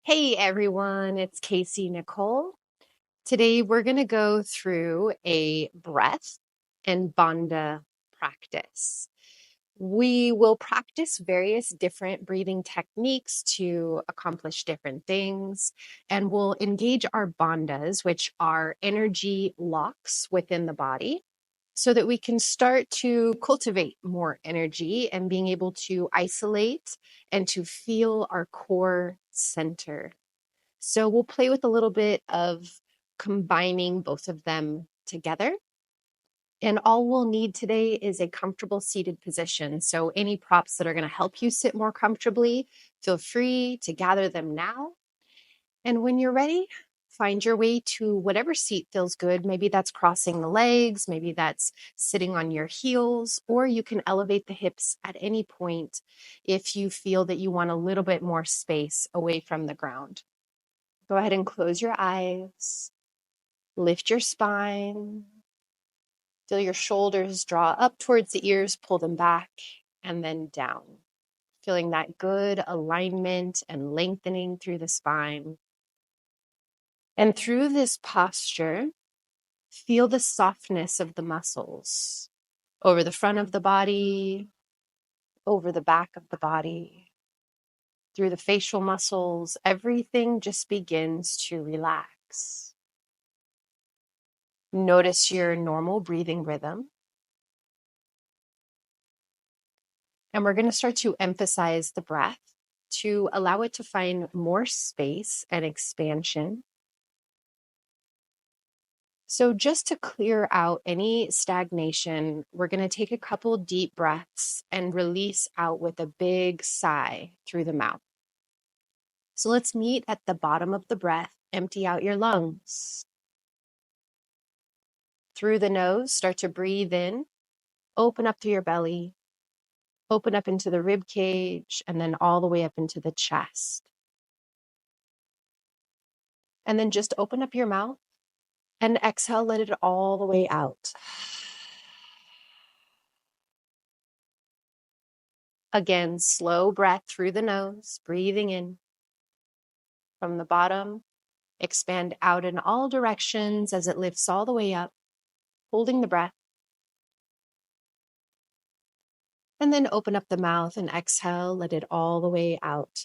Hey everyone, it's Kaycienikole. Today we're going to go through a breath and bandha practice. We will practice various different breathing techniques to accomplish different things, and we'll engage our bandhas, which are energy locks within the body, so that we can start to cultivate more energy and being able to isolate and to feel our core center. So we'll play with a little bit of combining both of them together. And all we'll need today is a comfortable seated position. So any props that are going to help you sit more comfortably, feel free to gather them now. And when you're ready, find your way to whatever seat feels good. Maybe that's crossing the legs, maybe that's sitting on your heels, or you can elevate the hips at any point if you feel that you want a little bit more space away from the ground. Go ahead and close your eyes, lift your spine, feel your shoulders draw up towards the ears, pull them back, and then down. Feeling that good alignment and lengthening through the spine. And through this posture, feel the softness of the muscles over the front of the body, over the back of the body, through the facial muscles. Everything just begins to relax. Notice your normal breathing rhythm. And we're going to start to emphasize the breath to allow it to find more space and expansion. So just to clear out any stagnation, we're going to take a couple deep breaths and release out with a big sigh through the mouth. So let's meet at the bottom of the breath. Empty out your lungs. Through the nose, start to breathe in. Open up through your belly. Open up into the rib cage and then all the way up into the chest. And then just open up your mouth and exhale, let it all the way out. Again, slow breath through the nose, breathing in from the bottom. Expand out in all directions as it lifts all the way up, holding the breath. And then open up the mouth and exhale, let it all the way out.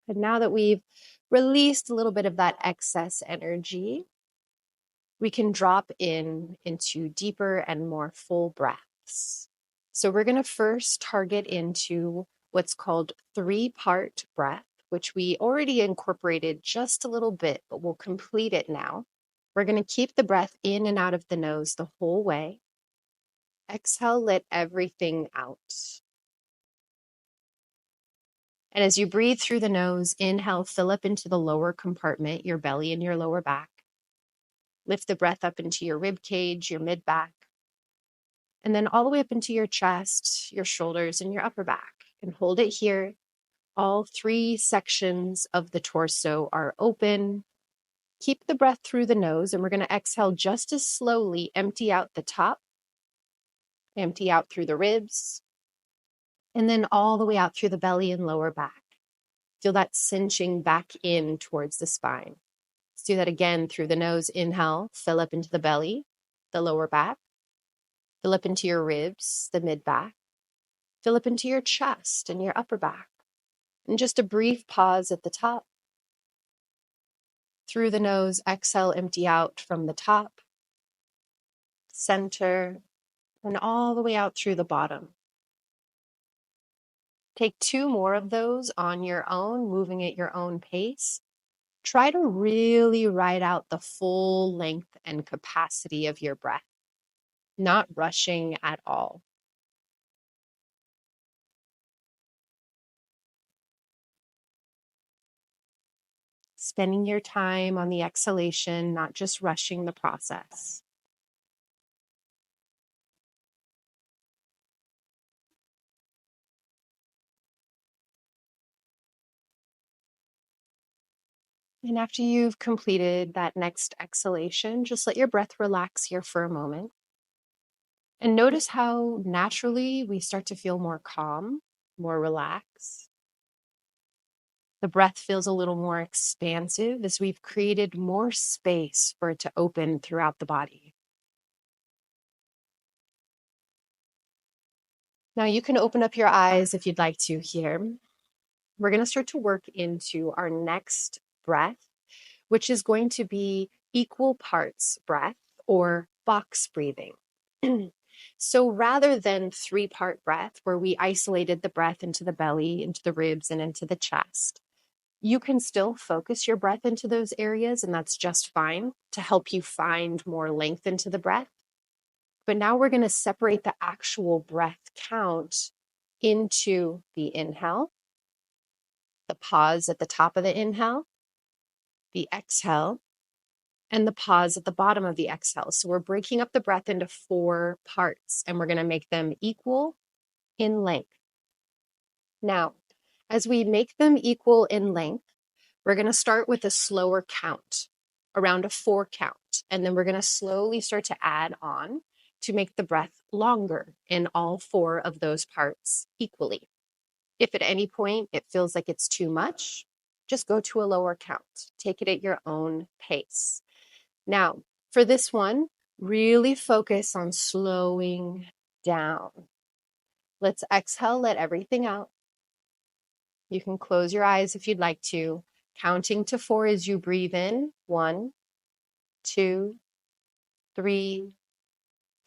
And now that we've released a little bit of that excess energy, we can drop into deeper and more full breaths. So we're going to first target into what's called 3-part breath, which we already incorporated just a little bit, but we'll complete it now. We're going to keep the breath in and out of the nose the whole way. Exhale, let everything out. And as you breathe through the nose, inhale, fill up into the lower compartment, your belly and your lower back. Lift the breath up into your rib cage, your mid back, and then all the way up into your chest, your shoulders, and your upper back. And hold it here. All 3 sections of the torso are open. Keep the breath through the nose, and we're going to exhale just as slowly. Empty out the top, empty out through the ribs, and then all the way out through the belly and lower back. Feel that cinching back in towards the spine. Let's do that again through the nose. Inhale, fill up into the belly, the lower back. Fill up into your ribs, the mid back. Fill up into your chest and your upper back. And just a brief pause at the top. Through the nose, exhale, empty out from the top, center, and all the way out through the bottom. Take 2 more of those on your own, moving at your own pace. Try to really ride out the full length and capacity of your breath, not rushing at all. Spending your time on the exhalation, not just rushing the process. And after you've completed that next exhalation, just let your breath relax here for a moment. And notice how naturally we start to feel more calm, more relaxed. The breath feels a little more expansive as we've created more space for it to open throughout the body. Now you can open up your eyes if you'd like to here. We're going to start to work into our next breath, which is going to be equal parts breath or box breathing. So rather than 3-part breath where we isolated the breath into the belly, into the ribs, and into the chest, you can still focus your breath into those areas, and that's just fine to help you find more length into the breath. But now we're going to separate the actual breath count into the inhale, the pause at the top of the inhale, the exhale, and the pause at the bottom of the exhale. So we're breaking up the breath into 4 parts, and we're going to make them equal in length. Now, as we make them equal in length, we're going to start with a slower count, around a 4 count, and then we're going to slowly start to add on to make the breath longer in all 4 of those parts equally. If at any point it feels like it's too much, just go to a lower count. Take it at your own pace. Now, for this one, really focus on slowing down. Let's exhale, let everything out. You can close your eyes if you'd like to, counting to 4 as you breathe in. 1, 2, 3,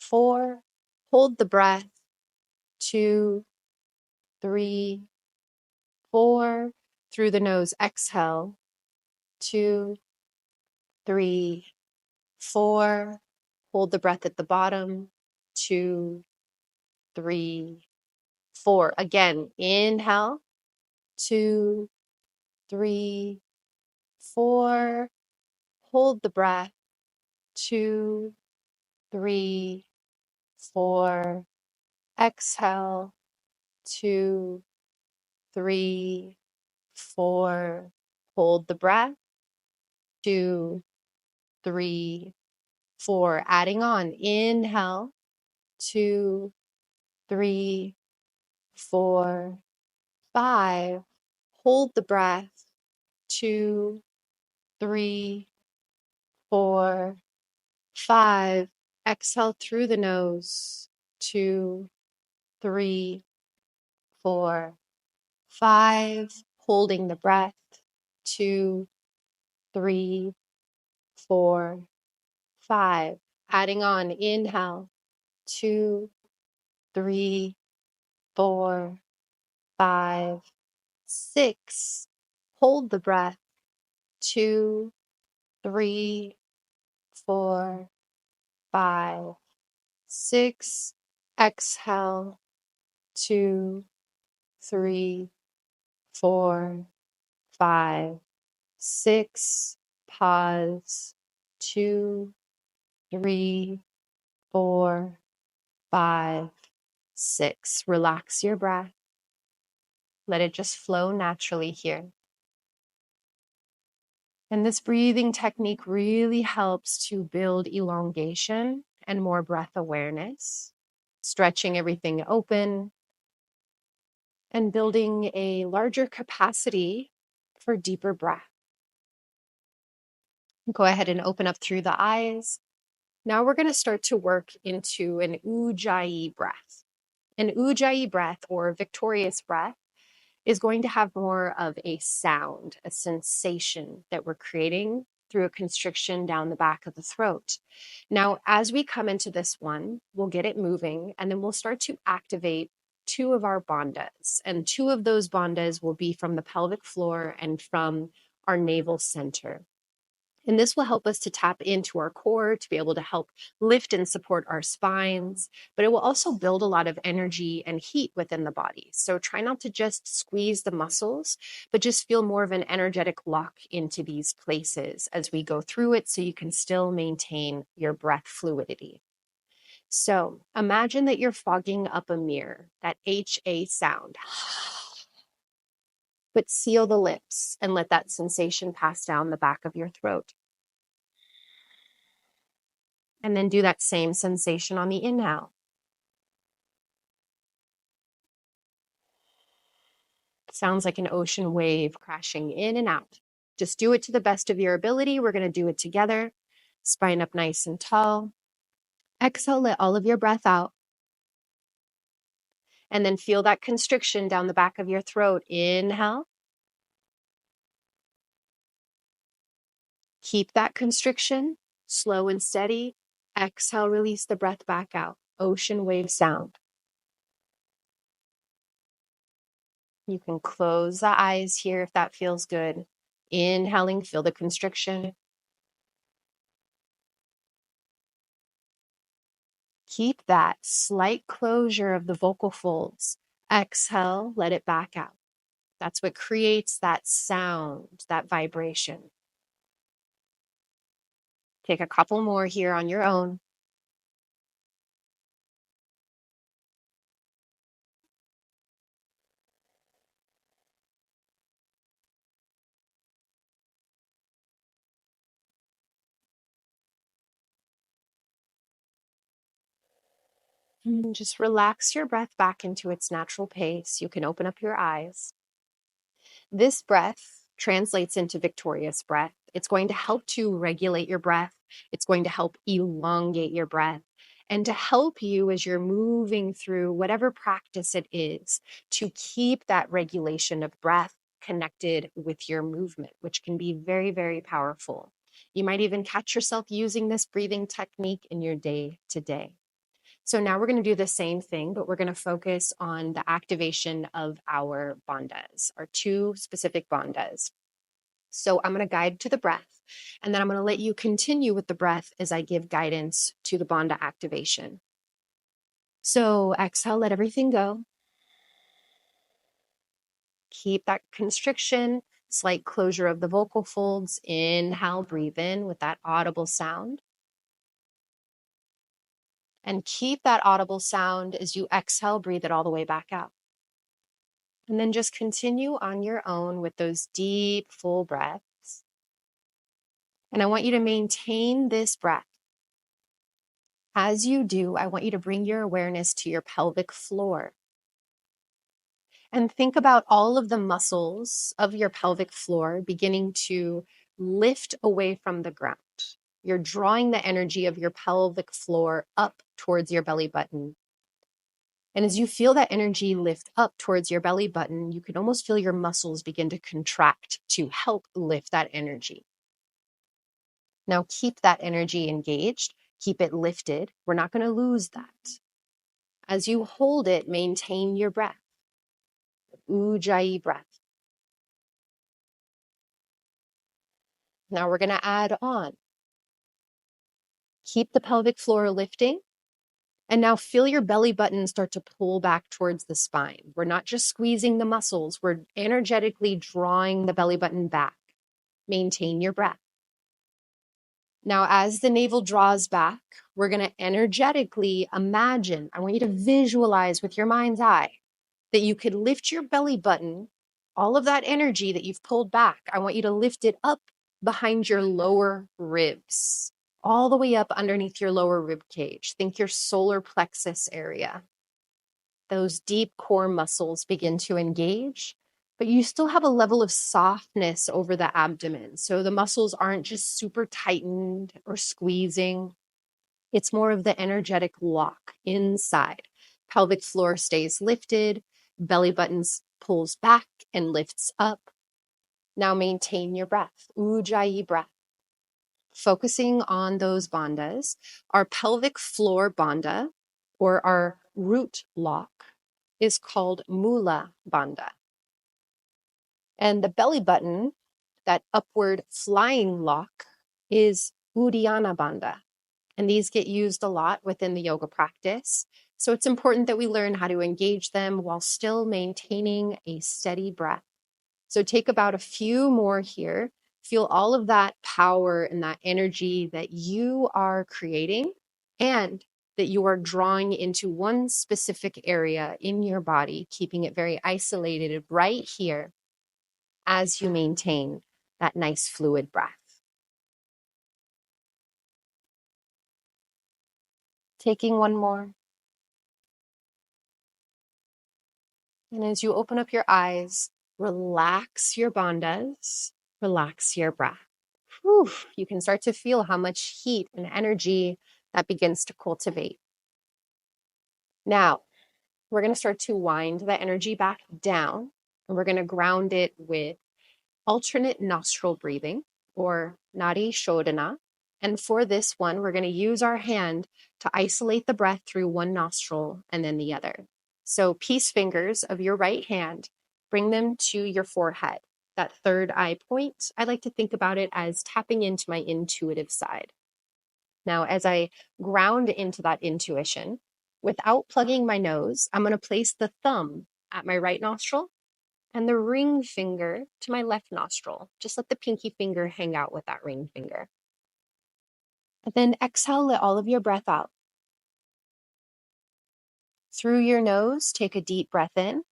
4. Hold the breath. 2, 3, 4. Through the nose, exhale. 2, 3, 4. Hold the breath at the bottom. 2, 3, 4. Again, inhale. 2, 3, 4. Hold the breath. 2, 3, 4. Exhale. 2, 3, 4. Hold the breath. 2, 3, 4. Adding on. Inhale. 2, 3, 4, 5. Hold the breath. 2, 3, 4, 5. Exhale through the nose. 2, 3, 4, 5. Holding the breath. 2, 3, 4, 5. Adding on. Inhale. 2, 3, 4, 5, 6. Hold the breath. 2, 3, 4, 5, 6. Exhale. 2, 3, 4, 5, 6. Pause. 2, 3, 4, 5, 6. Relax your breath. Let it just flow naturally here. And this breathing technique really helps to build elongation and more breath awareness, stretching everything open and building a larger capacity for deeper breath. Go ahead and open up through the eyes. Now we're going to start to work into an Ujjayi breath. An Ujjayi breath, or victorious breath, is going to have more of a sound, a sensation that we're creating through a constriction down the back of the throat. Now, as we come into this one, we'll get it moving, and then we'll start to activate 2 of our bandhas. And 2 of those bandhas will be from the pelvic floor and from our navel center. And this will help us to tap into our core to be able to help lift and support our spines, but it will also build a lot of energy and heat within the body. So try not to just squeeze the muscles, but just feel more of an energetic lock into these places as we go through it so you can still maintain your breath fluidity. So imagine that you're fogging up a mirror, that HA sound. But seal the lips and let that sensation pass down the back of your throat. And then do that same sensation on the inhale. Sounds like an ocean wave crashing in and out. Just do it to the best of your ability. We're going to do it together. Spine up nice and tall. Exhale, let all of your breath out. And then feel that constriction down the back of your throat. Inhale. Keep that constriction, slow and steady. Exhale, release the breath back out. Ocean wave sound. You can close the eyes here if that feels good. Inhaling, feel the constriction. Keep that slight closure of the vocal folds. Exhale, let it back out. That's what creates that sound, that vibration. Take a couple more here on your own. And just relax your breath back into its natural pace. You can open up your eyes. This breath translates into victorious breath. It's going to help to regulate your breath. It's going to help elongate your breath and to help you as you're moving through whatever practice it is to keep that regulation of breath connected with your movement, which can be very, very powerful. You might even catch yourself using this breathing technique in your day to day. So now we're going to do the same thing, but we're going to focus on the activation of our bandhas, our two specific bandhas. So I'm going to guide to the breath, and then I'm going to let you continue with the breath as I give guidance to the bandha activation. So exhale, let everything go. Keep that constriction, slight closure of the vocal folds. Inhale, breathe in with that audible sound. And keep that audible sound as you exhale, breathe it all the way back out. And then just continue on your own with those deep, full breaths. And I want you to maintain this breath. As you do, I want you to bring your awareness to your pelvic floor. And think about all of the muscles of your pelvic floor beginning to lift away from the ground. You're drawing the energy of your pelvic floor up towards your belly button. And as you feel that energy lift up towards your belly button, you can almost feel your muscles begin to contract to help lift that energy. Now keep that energy engaged, keep it lifted. We're not going to lose that. As you hold it, maintain your breath. Ujjayi breath. Now we're going to add on. Keep the pelvic floor lifting. And now feel your belly button start to pull back towards the spine. We're not just squeezing the muscles, we're energetically drawing the belly button back. Maintain your breath. Now, as the navel draws back, we're going to energetically imagine, I want you to visualize with your mind's eye that you could lift your belly button, all of that energy that you've pulled back. I want you to lift it up behind your lower ribs, all the way up underneath your lower rib cage. Think your solar plexus area. Those deep core muscles begin to engage, but you still have a level of softness over the abdomen. So the muscles aren't just super tightened or squeezing. It's more of the energetic lock inside. Pelvic floor stays lifted, belly buttons pulls back and lifts up. Now maintain your breath. Ujjayi breath. Focusing on those bandhas, our pelvic floor bandha, or our root lock, is called Mula Bandha. And the belly button, that upward flying lock, is Uddiyana Bandha. And these get used a lot within the yoga practice. So it's important that we learn how to engage them while still maintaining a steady breath. So take about a few more here. Feel all of that power and that energy that you are creating and that you are drawing into one specific area in your body, keeping it very isolated right here as you maintain that nice fluid breath. Taking one more. And as you open up your eyes, Relax your bandhas, relax your breath. Whew, you can start to feel how much heat and energy that begins to cultivate. Now, we're going to start to wind the energy back down, and we're going to ground it with alternate nostril breathing, or nadi shodhana. And for this one, we're going to use our hand to isolate the breath through one nostril and then the other. So peace fingers of your right hand, bring them to your forehead, that third eye point. I like to think about it as tapping into my intuitive side. Now, as I ground into that intuition, without plugging my nose, I'm going to place the thumb at my right nostril and the ring finger to my left nostril. Just let the pinky finger hang out with that ring finger. And then exhale, let all of your breath out. Through your nose, take a deep breath in.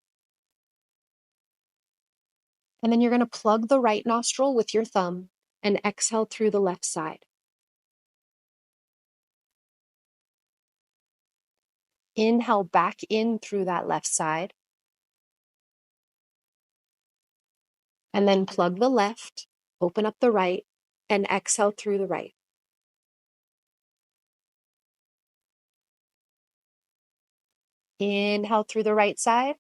And then you're going to plug the right nostril with your thumb and exhale through the left side. Inhale back in through that left side. And then plug the left, open up the right, and exhale through the right. Inhale through the right side.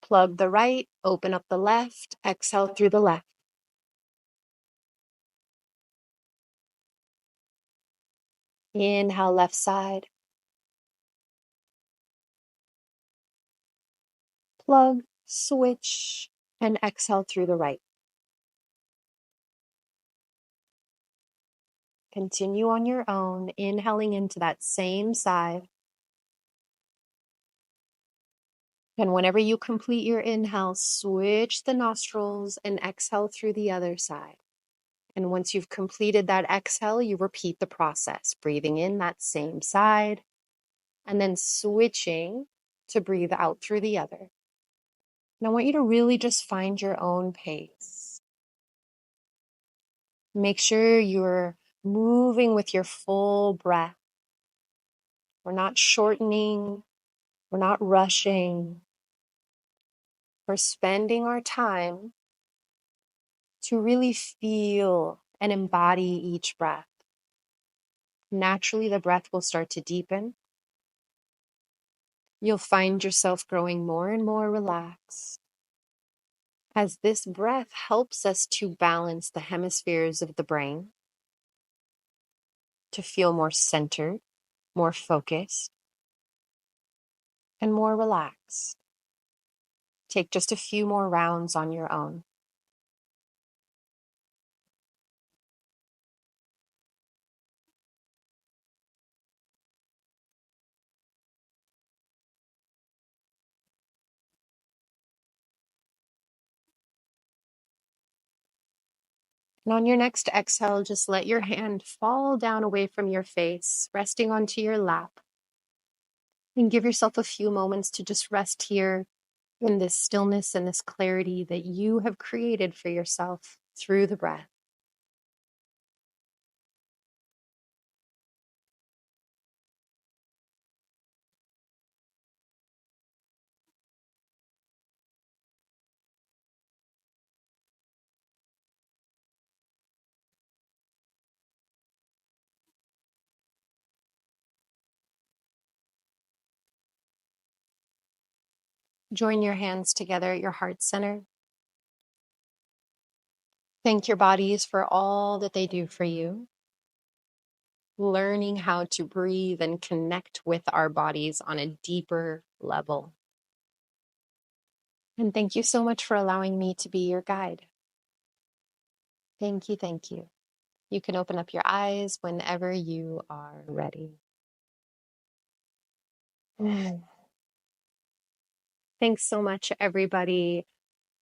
Plug the right, open up the left, exhale through the left. Inhale left side. Plug, switch, and exhale through the right. Continue on your own, inhaling into that same side. And whenever you complete your inhale, switch the nostrils and exhale through the other side. And once you've completed that exhale, you repeat the process, breathing in that same side, and then switching to breathe out through the other. And I want you to really just find your own pace. Make sure you're moving with your full breath. We're not shortening. We're not rushing. We're spending our time to really feel and embody each breath. Naturally, the breath will start to deepen. You'll find yourself growing more and more relaxed as this breath helps us to balance the hemispheres of the brain, to feel more centered, more focused, and more relaxed. Take just a few more rounds on your own. And on your next exhale, just let your hand fall down away from your face, resting onto your lap. And give yourself a few moments to just rest here in this stillness and this clarity that you have created for yourself through the breath. Join your hands together at your heart center. Thank your bodies for all that they do for you. Learning how to breathe and connect with our bodies on a deeper level. And thank you so much for allowing me to be your guide. Thank you, thank you. You can open up your eyes whenever you are ready. Thanks so much, everybody.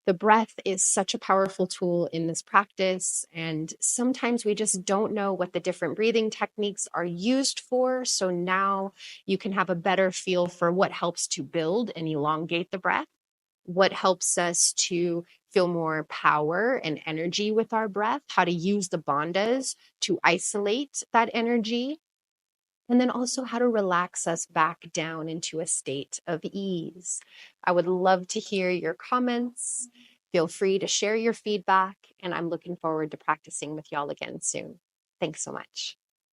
The breath is such a powerful tool in this practice, and sometimes we just don't know what the different breathing techniques are used for. So now you can have a better feel for what helps to build and elongate the breath, what helps us to feel more power and energy with our breath, how to use the bandhas to isolate that energy. and then also how to relax us back down into a state of ease. I would love to hear your comments. Feel free to share your feedback, and I'm looking forward to practicing with y'all again soon. Thanks so much.